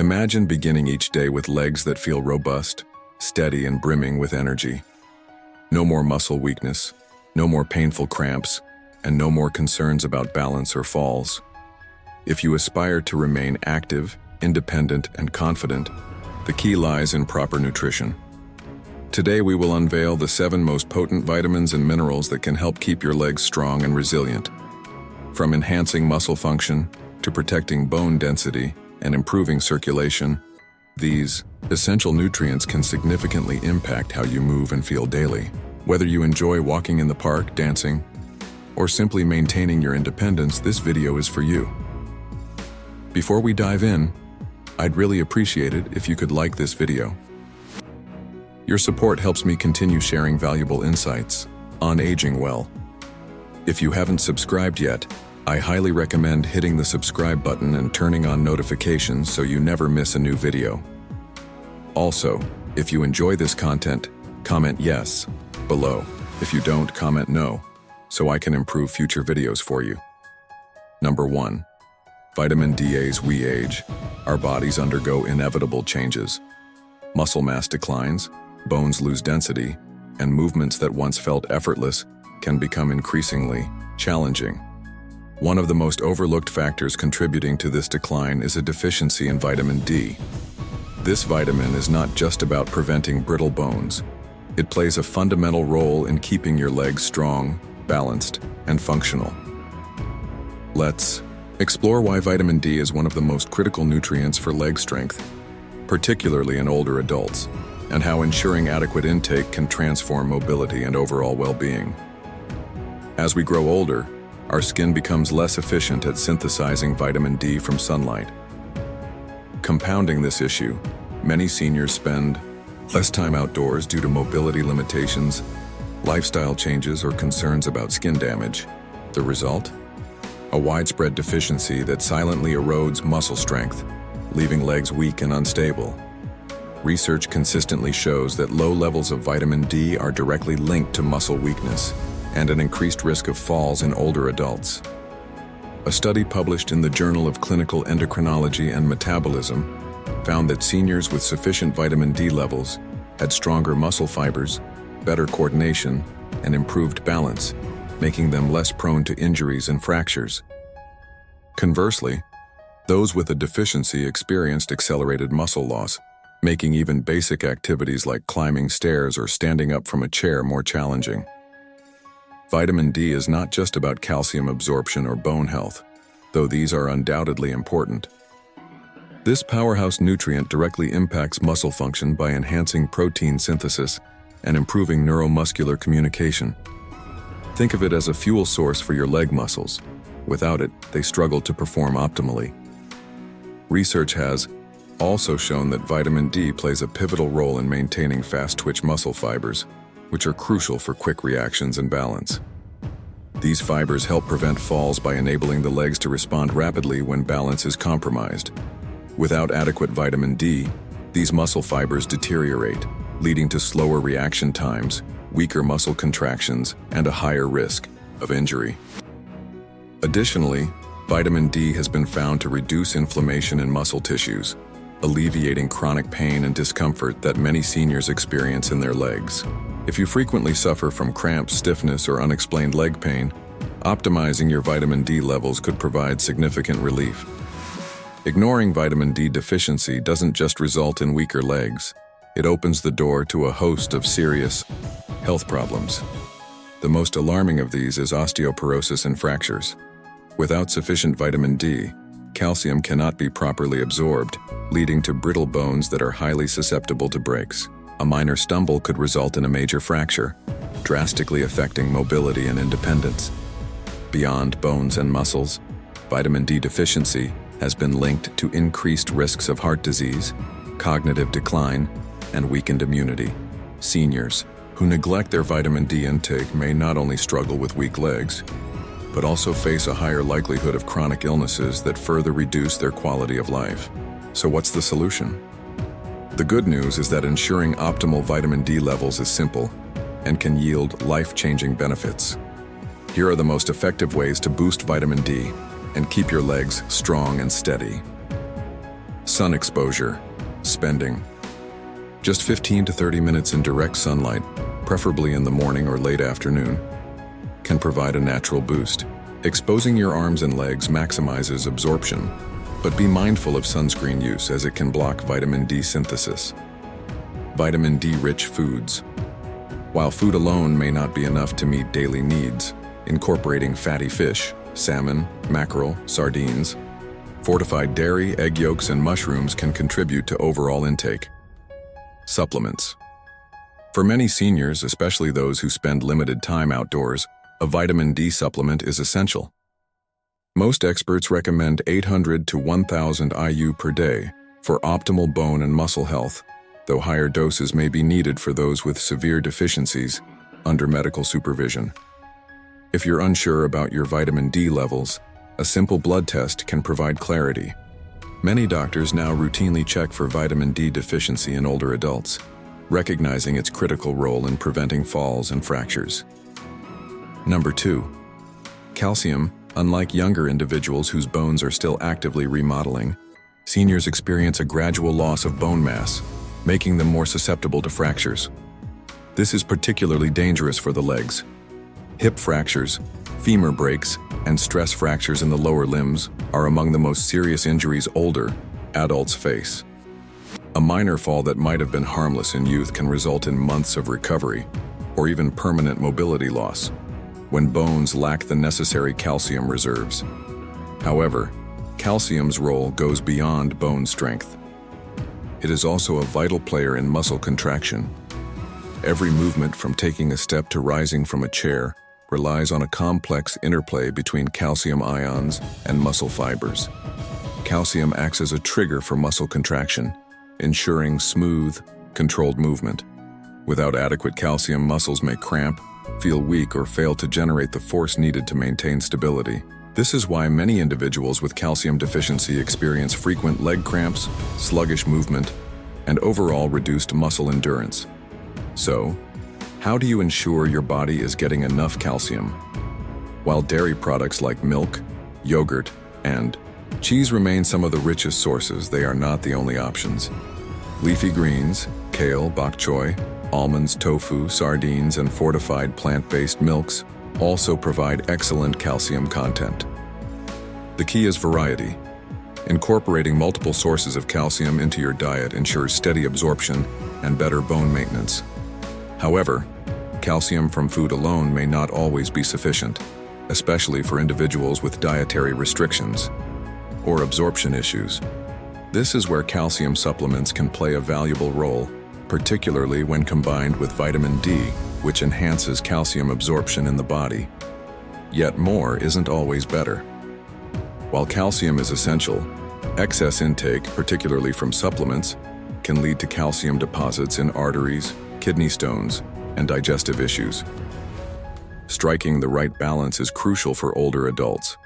Imagine beginning each day with legs that feel robust, steady, and brimming with energy. No more muscle weakness, no more painful cramps, and no more concerns about balance or falls. If you aspire to remain active, independent, and confident, the key lies in proper nutrition. Today we will unveil the 7 most potent vitamins and minerals that can help keep your legs strong and resilient. From enhancing muscle function to protecting bone density and improving circulation, these essential nutrients can significantly impact how you move and feel daily. Whether you enjoy walking in the park, dancing, or simply maintaining your independence, this video is for you. Before we dive in, I'd really appreciate it if you could like this video. Your support helps me continue sharing valuable insights on aging well. If you haven't subscribed yet, I highly recommend hitting the subscribe button and turning on notifications so you never miss a new video. Also, if you enjoy this content, comment yes below. If you don't, comment no, so I can improve future videos for you. Number 1. Vitamin D. As we age, our bodies undergo inevitable changes. Muscle mass declines, bones lose density, and movements that once felt effortless can become increasingly challenging. One of the most overlooked factors contributing to this decline is a deficiency in vitamin D. This vitamin is not just about preventing brittle bones. It plays a fundamental role in keeping your legs strong, balanced, and functional. Let's explore why vitamin D is one of the most critical nutrients for leg strength, particularly in older adults, and how ensuring adequate intake can transform mobility and overall well-being. As we grow older, our skin becomes less efficient at synthesizing vitamin D from sunlight. Compounding this issue, many seniors spend less time outdoors due to mobility limitations, lifestyle changes, or concerns about skin damage. The result? A widespread deficiency that silently erodes muscle strength, leaving legs weak and unstable. Research consistently shows that low levels of vitamin D are directly linked to muscle weakness and an increased risk of falls in older adults. A study published in the Journal of Clinical Endocrinology and Metabolism found that seniors with sufficient vitamin D levels had stronger muscle fibers, better coordination, and improved balance, making them less prone to injuries and fractures. Conversely, those with a deficiency experienced accelerated muscle loss, making even basic activities like climbing stairs or standing up from a chair more challenging. Vitamin D is not just about calcium absorption or bone health, though these are undoubtedly important. This powerhouse nutrient directly impacts muscle function by enhancing protein synthesis and improving neuromuscular communication. Think of it as a fuel source for your leg muscles. Without it, they struggle to perform optimally. Research has also shown that vitamin D plays a pivotal role in maintaining fast-twitch muscle fibers, which are crucial for quick reactions and balance. These fibers help prevent falls by enabling the legs to respond rapidly when balance is compromised. Without adequate vitamin D, these muscle fibers deteriorate, leading to slower reaction times, weaker muscle contractions, and a higher risk of injury. Additionally, vitamin D has been found to reduce inflammation in muscle tissues, alleviating chronic pain and discomfort that many seniors experience in their legs. If you frequently suffer from cramps, stiffness, or unexplained leg pain, optimizing your vitamin D levels could provide significant relief. Ignoring vitamin D deficiency doesn't just result in weaker legs, it opens the door to a host of serious health problems. The most alarming of these is osteoporosis and fractures. Without sufficient vitamin D, calcium cannot be properly absorbed, leading to brittle bones that are highly susceptible to breaks. A minor stumble could result in a major fracture, drastically affecting mobility and independence. Beyond bones and muscles, vitamin D deficiency has been linked to increased risks of heart disease, cognitive decline, and weakened immunity. Seniors who neglect their vitamin D intake may not only struggle with weak legs, but also face a higher likelihood of chronic illnesses that further reduce their quality of life. So what's the solution? The good news is that ensuring optimal vitamin D levels is simple and can yield life-changing benefits. Here are the most effective ways to boost vitamin D and keep your legs strong and steady. Sun exposure. Spending just 15 to 30 minutes in direct sunlight, preferably in the morning or late afternoon, can provide a natural boost. Exposing your arms and legs maximizes absorption, but be mindful of sunscreen use as it can block vitamin D synthesis. Vitamin D-rich foods. While food alone may not be enough to meet daily needs, incorporating fatty fish, salmon, mackerel, sardines, fortified dairy, egg yolks, and mushrooms can contribute to overall intake. Supplements. For many seniors, especially those who spend limited time outdoors, a vitamin D supplement is essential. Most experts recommend 800 to 1,000 IU per day for optimal bone and muscle health, though higher doses may be needed for those with severe deficiencies under medical supervision. If you're unsure about your vitamin D levels, a simple blood test can provide clarity. Many doctors now routinely check for vitamin D deficiency in older adults, recognizing its critical role in preventing falls and fractures. Number 2. Calcium. Unlike younger individuals whose bones are still actively remodeling, seniors experience a gradual loss of bone mass, making them more susceptible to fractures. This is particularly dangerous for the legs. Hip fractures, femur breaks, and stress fractures in the lower limbs are among the most serious injuries older adults face. A minor fall that might have been harmless in youth can result in months of recovery or even permanent mobility loss when bones lack the necessary calcium reserves. However, calcium's role goes beyond bone strength. It is also a vital player in muscle contraction. Every movement from taking a step to rising from a chair relies on a complex interplay between calcium ions and muscle fibers. Calcium acts as a trigger for muscle contraction, ensuring smooth, controlled movement. Without adequate calcium, muscles may cramp, feel weak, or fail to generate the force needed to maintain stability. This is why many individuals with calcium deficiency experience frequent leg cramps, sluggish movement, and overall reduced muscle endurance. So, how do you ensure your body is getting enough calcium? While dairy products like milk, yogurt, and cheese remain some of the richest sources, they are not the only options. Leafy greens, kale, bok choy, almonds, tofu, sardines, and fortified plant-based milks also provide excellent calcium content. The key is variety. Incorporating multiple sources of calcium into your diet ensures steady absorption and better bone maintenance. However, calcium from food alone may not always be sufficient, especially for individuals with dietary restrictions or absorption issues. This is where calcium supplements can play a valuable role, particularly when combined with vitamin D, which enhances calcium absorption in the body. Yet more isn't always better. While calcium is essential, excess intake, particularly from supplements, can lead to calcium deposits in arteries, kidney stones, and digestive issues. Striking the right balance is crucial for older adults.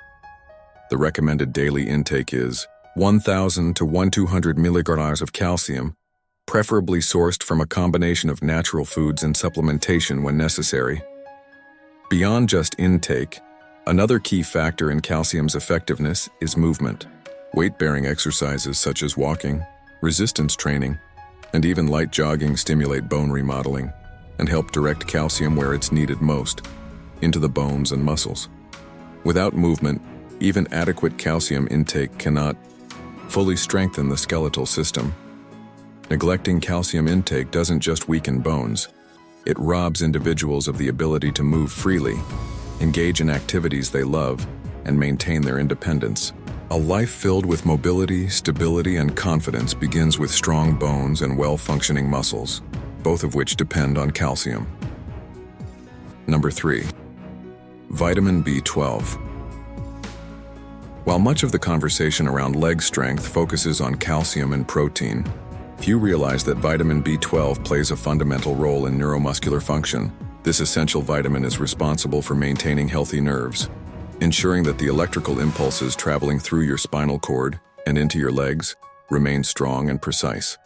The recommended daily intake is 1,000 to 1,200 milligrams of calcium, preferably sourced from a combination of natural foods and supplementation when necessary. Beyond just intake, another key factor in calcium's effectiveness is movement. Weight-bearing exercises such as walking, resistance training, and even light jogging stimulate bone remodeling and help direct calcium where it's needed most, into the bones and muscles. Without movement, even adequate calcium intake cannot fully strengthen the skeletal system. Neglecting calcium intake doesn't just weaken bones, it robs individuals of the ability to move freely, engage in activities they love, and maintain their independence. A life filled with mobility, stability, and confidence begins with strong bones and well-functioning muscles, both of which depend on calcium. Number 3. Vitamin B12. While much of the conversation around leg strength focuses on calcium and protein, few realize that vitamin B12 plays a fundamental role in neuromuscular function. This essential vitamin is responsible for maintaining healthy nerves, ensuring that the electrical impulses traveling through your spinal cord and into your legs remain strong and precise.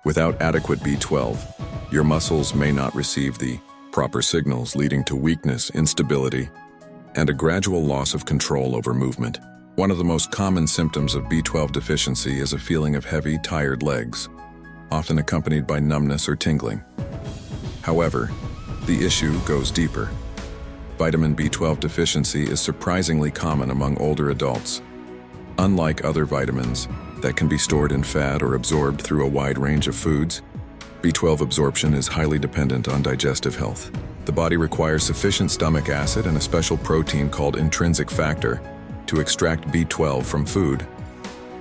Without adequate B12, your muscles may not receive the proper signals, leading to weakness, instability, and a gradual loss of control over movement. One of the most common symptoms of B12 deficiency is a feeling of heavy, tired legs, often accompanied by numbness or tingling. However, the issue goes deeper. Vitamin B12 deficiency is surprisingly common among older adults. Unlike other vitamins that can be stored in fat or absorbed through a wide range of foods, B12 absorption is highly dependent on digestive health. The body requires sufficient stomach acid and a special protein called intrinsic factor to extract B12 from food.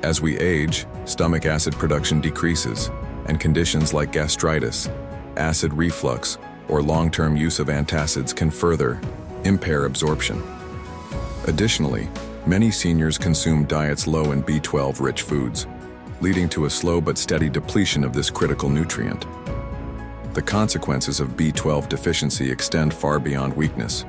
As we age, stomach acid production decreases, and conditions like gastritis, acid reflux, or long-term use of antacids can further impair absorption. Additionally, many seniors consume diets low in B12-rich foods, leading to a slow but steady depletion of this critical nutrient. The consequences of B12 deficiency extend far beyond weakness.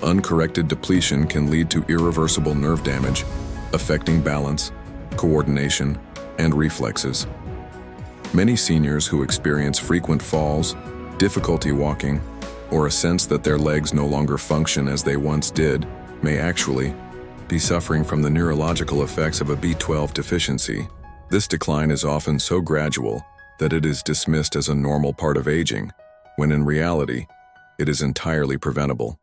Uncorrected depletion can lead to irreversible nerve damage, affecting balance, coordination, and reflexes. Many seniors who experience frequent falls, difficulty walking, or a sense that their legs no longer function as they once did may actually be suffering from the neurological effects of a B12 deficiency. This decline is often so gradual that it is dismissed as a normal part of aging, when in reality, it is entirely preventable.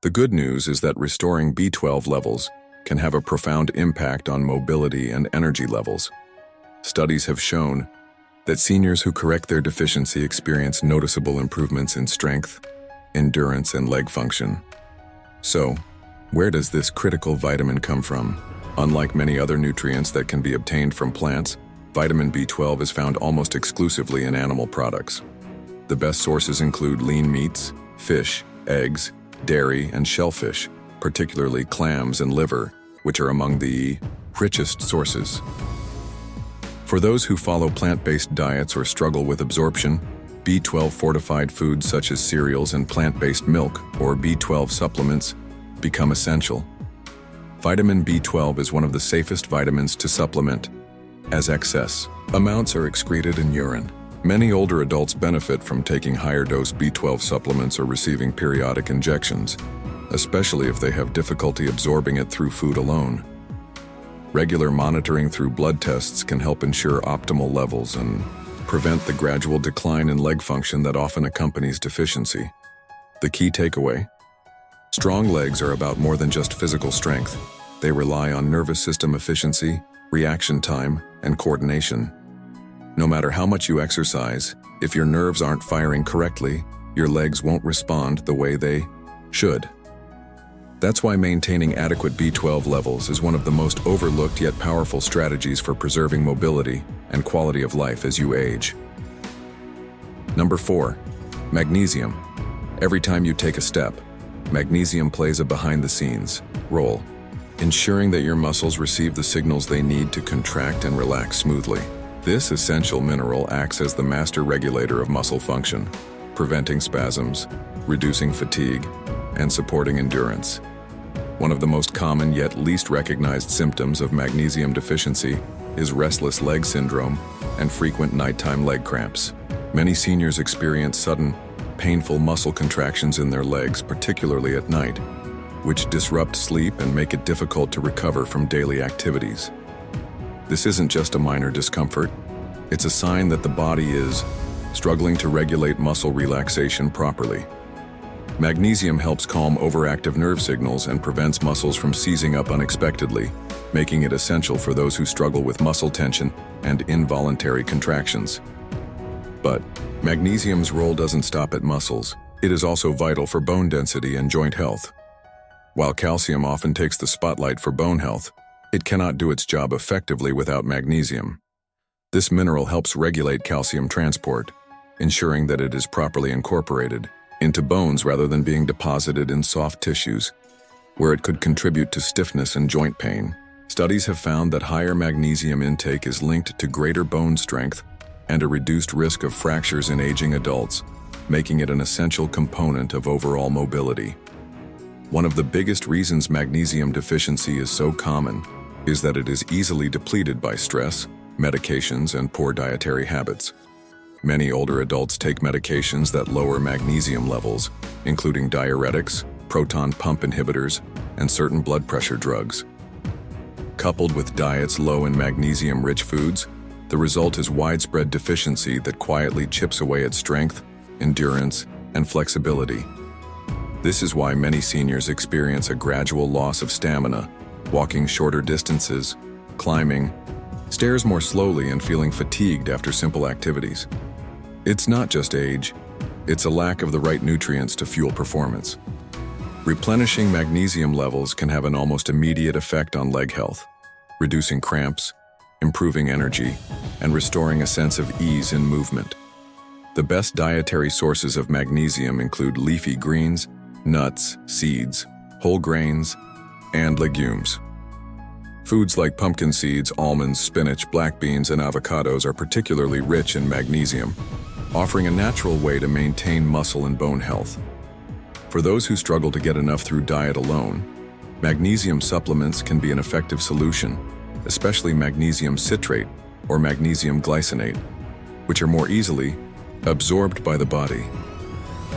The good news is that restoring B12 levels can have a profound impact on mobility and energy levels. Studies have shown that seniors who correct their deficiency experience noticeable improvements in strength, endurance, and leg function. So, where does this critical vitamin come from? Unlike many other nutrients that can be obtained from plants, vitamin B12 is found almost exclusively in animal products. The best sources include lean meats, fish, eggs, dairy, and shellfish, particularly clams and liver, which are among the richest sources. For those who follow plant-based diets or struggle with absorption, B12 fortified foods such as cereals and plant-based milk or B12 supplements become essential. Vitamin B12 is one of the safest vitamins to supplement, as excess amounts are excreted in urine. Many older adults benefit from taking higher dose B12 supplements or receiving periodic injections, especially if they have difficulty absorbing it through food alone. Regular monitoring through blood tests can help ensure optimal levels and prevent the gradual decline in leg function that often accompanies deficiency. The key takeaway: strong legs are about more than just physical strength. They rely on nervous system efficiency, reaction time, and coordination. No matter how much you exercise, if your nerves aren't firing correctly, your legs won't respond the way they should. That's why maintaining adequate B12 levels is one of the most overlooked yet powerful strategies for preserving mobility and quality of life as you age. Number 4. Magnesium. Every time you take a step, magnesium plays a behind-the-scenes role, ensuring that your muscles receive the signals they need to contract and relax smoothly. This essential mineral acts as the master regulator of muscle function, preventing spasms, reducing fatigue, and supporting endurance. One of the most common yet least recognized symptoms of magnesium deficiency is restless leg syndrome and frequent nighttime leg cramps. Many seniors experience sudden, painful muscle contractions in their legs, particularly at night, which disrupt sleep and make it difficult to recover from daily activities. This isn't just a minor discomfort, it's a sign that the body is struggling to regulate muscle relaxation properly. Magnesium helps calm overactive nerve signals and prevents muscles from seizing up unexpectedly, making it essential for those who struggle with muscle tension and involuntary contractions. But magnesium's role doesn't stop at muscles. It is also vital for bone density and joint health. While calcium often takes the spotlight for bone health, it cannot do its job effectively without magnesium. This mineral helps regulate calcium transport, ensuring that it is properly incorporated into bones rather than being deposited in soft tissues, where it could contribute to stiffness and joint pain. Studies have found that higher magnesium intake is linked to greater bone strength and a reduced risk of fractures in aging adults, making it an essential component of overall mobility. One of the biggest reasons magnesium deficiency is so common is that it is easily depleted by stress, medications, and poor dietary habits. Many older adults take medications that lower magnesium levels, including diuretics, proton pump inhibitors, and certain blood pressure drugs. Coupled with diets low in magnesium-rich foods, the result is widespread deficiency that quietly chips away at strength, endurance, and flexibility. This is why many seniors experience a gradual loss of stamina, walking shorter distances, climbing stairs more slowly, and feeling fatigued after simple activities. It's not just age, it's a lack of the right nutrients to fuel performance. Replenishing magnesium levels can have an almost immediate effect on leg health, reducing cramps, improving energy, and restoring a sense of ease in movement. The best dietary sources of magnesium include leafy greens, nuts, seeds, whole grains, and legumes. Foods like pumpkin seeds, almonds, spinach, black beans, and avocados are particularly rich in magnesium, offering a natural way to maintain muscle and bone health. For those who struggle to get enough through diet alone, magnesium supplements can be an effective solution, especially magnesium citrate or magnesium glycinate, which are more easily absorbed by the body.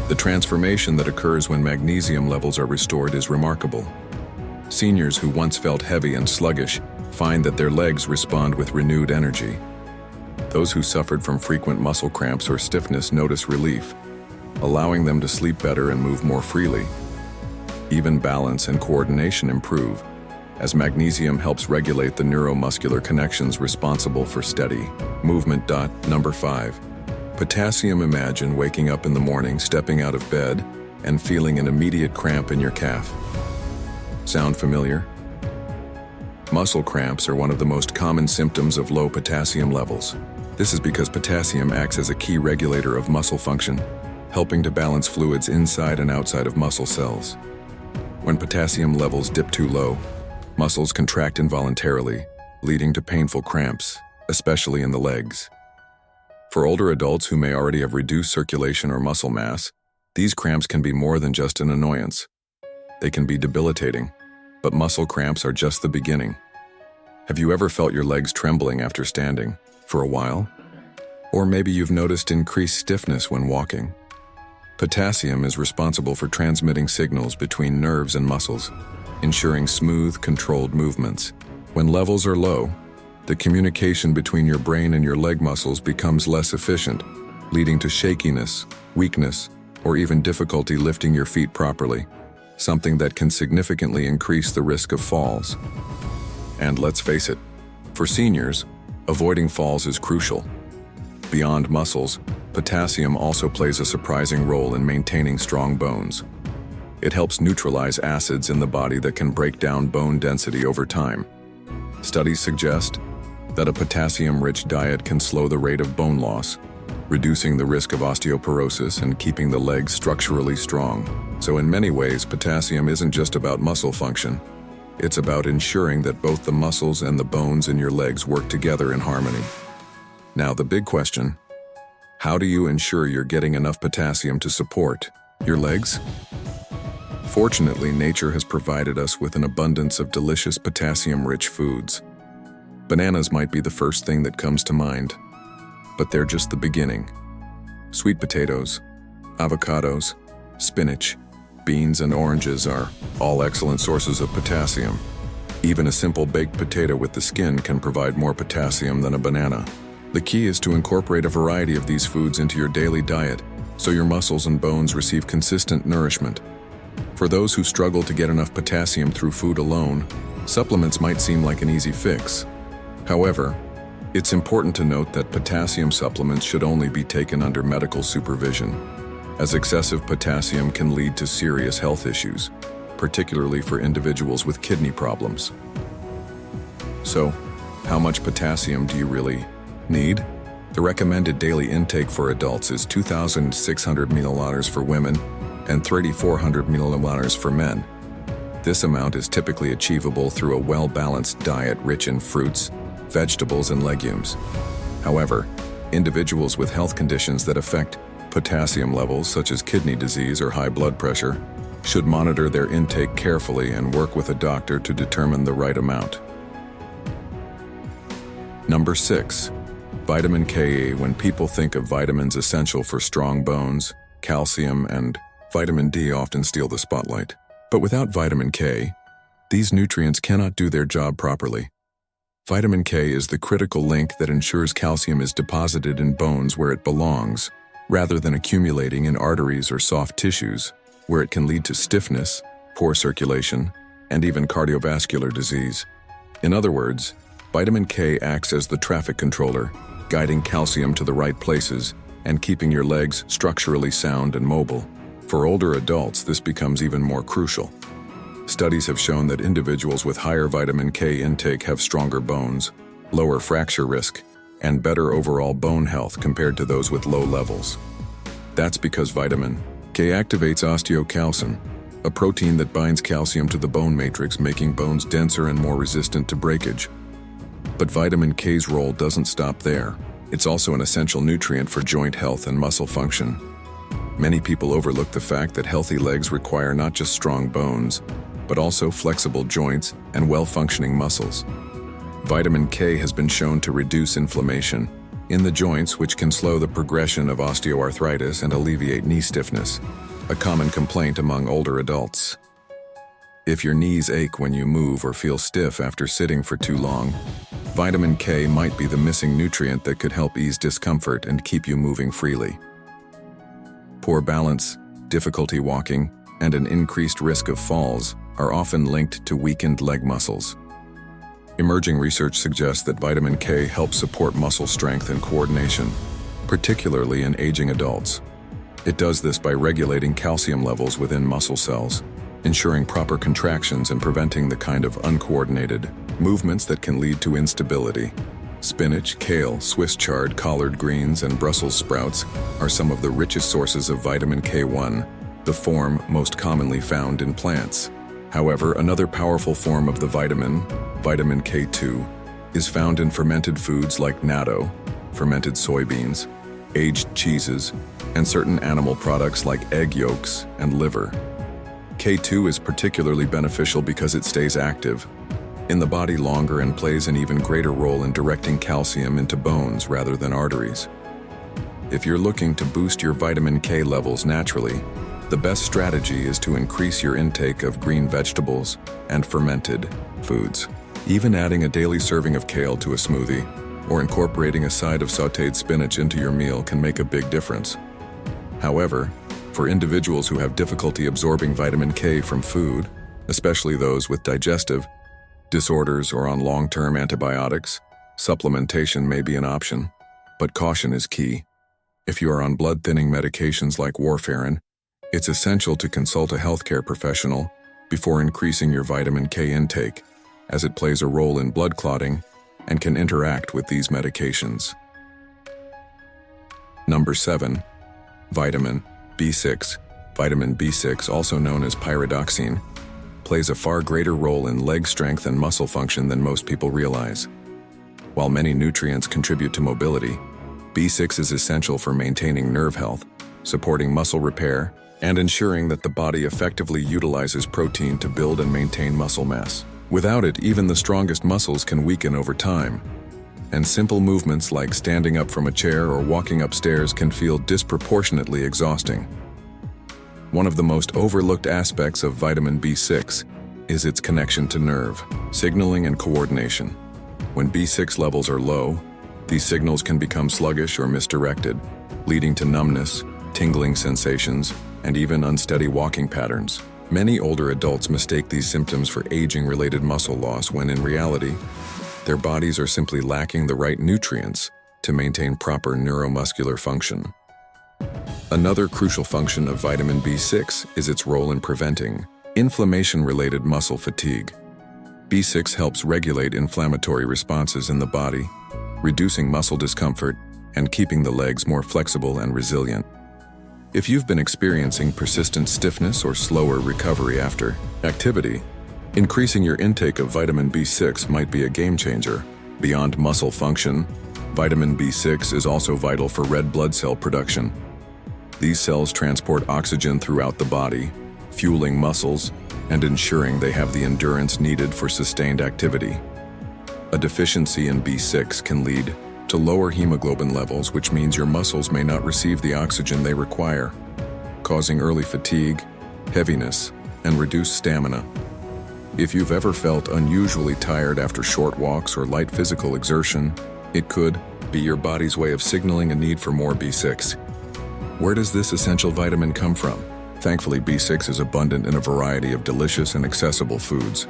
The transformation that occurs when magnesium levels are restored is remarkable. Seniors who once felt heavy and sluggish find that their legs respond with renewed energy. Those who suffered from frequent muscle cramps or stiffness notice relief, allowing them to sleep better and move more freely. Even balance and coordination improve, as magnesium helps regulate the neuromuscular connections responsible for steady movement. Number 5. Potassium. Imagine waking up in the morning, stepping out of bed, and feeling an immediate cramp in your calf. Sound familiar? Muscle cramps are one of the most common symptoms of low potassium levels. This is because potassium acts as a key regulator of muscle function, helping to balance fluids inside and outside of muscle cells. When potassium levels dip too low, muscles contract involuntarily, leading to painful cramps, especially in the legs. For older adults who may already have reduced circulation or muscle mass, these cramps can be more than just an annoyance. They can be debilitating, but muscle cramps are just the beginning. Have you ever felt your legs trembling after standing for a while? Or maybe you've noticed increased stiffness when walking. Potassium is responsible for transmitting signals between nerves and muscles, ensuring smooth, controlled movements. When levels are low, the communication between your brain and your leg muscles becomes less efficient, leading to shakiness, weakness, or even difficulty lifting your feet properly, something that can significantly increase the risk of falls. And let's face it, for seniors, avoiding falls is crucial. Beyond muscles, potassium also plays a surprising role in maintaining strong bones. It helps neutralize acids in the body that can break down bone density over time. Studies suggest that a potassium-rich diet can slow the rate of bone loss, reducing the risk of osteoporosis and keeping the legs structurally strong. So in many ways, potassium isn't just about muscle function. It's about ensuring that both the muscles and the bones in your legs work together in harmony. Now the big question, how do you ensure you're getting enough potassium to support your legs? Fortunately, nature has provided us with an abundance of delicious potassium-rich foods. Bananas might be the first thing that comes to mind, but they're just the beginning. Sweet potatoes, avocados, spinach, beans, and oranges are all excellent sources of potassium. Even a simple baked potato with the skin can provide more potassium than a banana. The key is to incorporate a variety of these foods into your daily diet, so your muscles and bones receive consistent nourishment. For those who struggle to get enough potassium through food alone, supplements might seem like an easy fix. However, it's important to note that potassium supplements should only be taken under medical supervision, as excessive potassium can lead to serious health issues, particularly for individuals with kidney problems. So, how much potassium do you really need? The recommended daily intake for adults is 2,600 milliliters for women and 3,400 milliliters for men. This amount is typically achievable through a well-balanced diet rich in fruits, vegetables, and legumes. However, individuals with health conditions that affect potassium levels, such as kidney disease or high blood pressure, should monitor their intake carefully and work with a doctor to determine the right amount. Number 6. Vitamin K. When people think of vitamins essential for strong bones, calcium and vitamin D often steal the spotlight. But without vitamin K, these nutrients cannot do their job properly. Vitamin K is the critical link that ensures calcium is deposited in bones where it belongs, rather than accumulating in arteries or soft tissues, where it can lead to stiffness, poor circulation, and even cardiovascular disease. In other words, vitamin K acts as the traffic controller, guiding calcium to the right places and keeping your legs structurally sound and mobile. For older adults, this becomes even more crucial. Studies have shown that individuals with higher vitamin K intake have stronger bones, lower fracture risk, and better overall bone health compared to those with low levels. That's because vitamin K activates osteocalcin, a protein that binds calcium to the bone matrix, making bones denser and more resistant to breakage. But vitamin K's role doesn't stop there. It's also an essential nutrient for joint health and muscle function. Many people overlook the fact that healthy legs require not just strong bones, but also flexible joints and well-functioning muscles. Vitamin K has been shown to reduce inflammation in the joints, which can slow the progression of osteoarthritis and alleviate knee stiffness, a common complaint among older adults. If your knees ache when you move or feel stiff after sitting for too long, vitamin K might be the missing nutrient that could help ease discomfort and keep you moving freely. Poor balance, difficulty walking, and an increased risk of falls are often linked to weakened leg muscles. Emerging research suggests that vitamin K helps support muscle strength and coordination, particularly in aging adults. It does this by regulating calcium levels within muscle cells, ensuring proper contractions and preventing the kind of uncoordinated movements that can lead to instability. Spinach, kale, Swiss chard, collard greens, and Brussels sprouts are some of the richest sources of vitamin K1, the form most commonly found in plants. However, another powerful form of the vitamin K2, is found in fermented foods like natto, fermented soybeans, aged cheeses, and certain animal products like egg yolks and liver. K2 is particularly beneficial because it stays active in the body longer and plays an even greater role in directing calcium into bones rather than arteries. If you're looking to boost your vitamin K levels naturally, the best strategy is to increase your intake of green vegetables and fermented foods. Even adding a daily serving of kale to a smoothie or incorporating a side of sautéed spinach into your meal can make a big difference. However, for individuals who have difficulty absorbing vitamin K from food, especially those with digestive disorders or on long-term antibiotics, supplementation may be an option, but caution is key. If you are on blood-thinning medications like warfarin, it's essential to consult a healthcare professional before increasing your vitamin K intake, as it plays a role in blood clotting and can interact with these medications. Number 7. Vitamin B6. Vitamin B6, also known as pyridoxine, plays a far greater role in leg strength and muscle function than most people realize. While many nutrients contribute to mobility, B6 is essential for maintaining nerve health, supporting muscle repair, and ensuring that the body effectively utilizes protein to build and maintain muscle mass. Without it, even the strongest muscles can weaken over time, and simple movements like standing up from a chair or walking upstairs can feel disproportionately exhausting. One of the most overlooked aspects of vitamin B6 is its connection to nerve, signaling, and coordination. When B6 levels are low, these signals can become sluggish or misdirected, leading to numbness, tingling sensations, and even unsteady walking patterns. Many older adults mistake these symptoms for aging-related muscle loss when in reality, their bodies are simply lacking the right nutrients to maintain proper neuromuscular function. Another crucial function of vitamin B6 is its role in preventing inflammation-related muscle fatigue. B6 helps regulate inflammatory responses in the body, reducing muscle discomfort and keeping the legs more flexible and resilient. If you've been experiencing persistent stiffness or slower recovery after activity, increasing your intake of vitamin B6 might be a game changer. Beyond muscle function, vitamin B6 is also vital for red blood cell production. These cells transport oxygen throughout the body, fueling muscles and ensuring they have the endurance needed for sustained activity. A deficiency in B6 can lead to lower hemoglobin levels, which means your muscles may not receive the oxygen they require, causing early fatigue, heaviness, and reduced stamina. If you've ever felt unusually tired after short walks or light physical exertion, it could be your body's way of signaling a need for more B6. Where does this essential vitamin come from? Thankfully, B6 is abundant in a variety of delicious and accessible foods.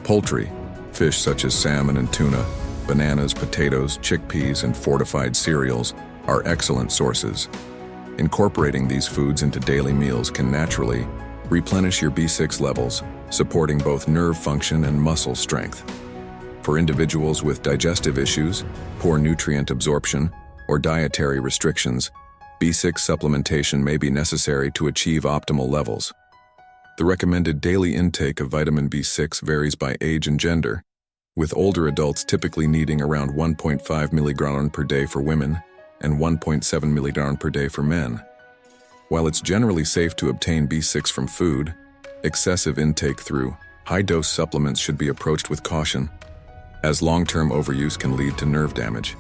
Poultry, fish such as salmon and tuna, bananas, potatoes, chickpeas, and fortified cereals are excellent sources. Incorporating these foods into daily meals can naturally replenish your B6 levels, supporting both nerve function and muscle strength. For individuals with digestive issues, poor nutrient absorption, or dietary restrictions, B6 supplementation may be necessary to achieve optimal levels. The recommended daily intake of vitamin B6 varies by age and gender, with older adults typically needing around 1.5 mg per day for women and 1.7 mg per day for men. While it's generally safe to obtain B6 from food, excessive intake through high-dose supplements should be approached with caution, as long-term overuse can lead to nerve damage.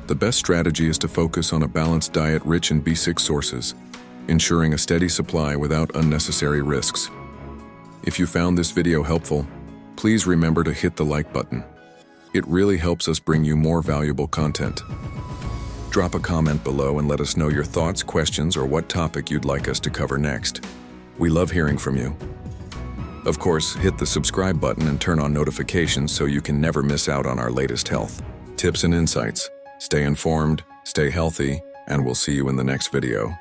The best strategy is to focus on a balanced diet rich in B6 sources, ensuring a steady supply without unnecessary risks. If you found this video helpful, please remember to hit the like button. It really helps us bring you more valuable content. Drop a comment below and let us know your thoughts, questions, or what topic you'd like us to cover next. We love hearing from you. Of course, hit the subscribe button and turn on notifications so you can never miss out on our latest health tips and insights. Stay informed, stay healthy, and we'll see you in the next video.